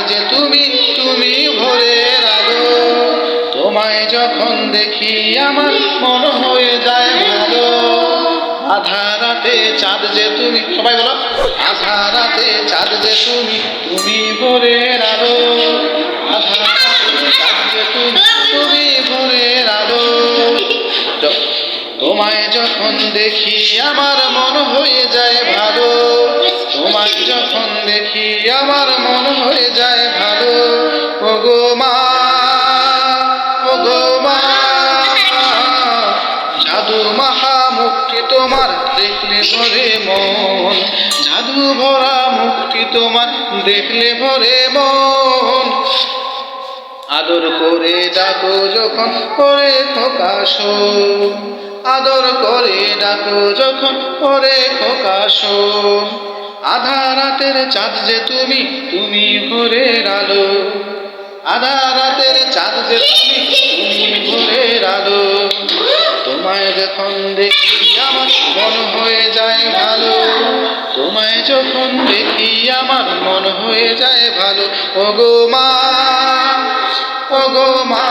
যে তুমি তুমি ভোরের আলো। তোমায় যখন দেখি আমার মন হয়ে যায় ভালো। আধা রাতে চাঁদ যে তুমি, সবাই বলো, আধা রাতে চাঁদ যে তুমি তুমি ভোরের আলো। আধা রাতে চাঁদ যে তুমি তুমি ভোরের আলো। তোমায় যখন দেখি আমার মন হয়ে যায় ভালো। তোমায় যখন দেখি আমার মন হয়ে যায় ভালো। ওগো মা, ওগো মা, জাদু মাখা মুখটি তোমার দেখলে ভরে মন। জাদু ভরা মুখটি তোমার দেখলে ভরে মন। আদর করে ডাকো যখন করে খোকা শোন। আদর করে ডাকো যখন করে খোকা শোন। আধা রাতের চাঁদ যে তুমি তুমি ভোরের আলো। আধা রাতের চাঁদ যে তুমি তুমি ভোরের আলো। তোমায় যখন দেখি আমার মন হয়ে যায় ভালো। তোমায় যখন দেখি আমার মন হয়ে যায় ভালো। ওগো মা, ওগো মা।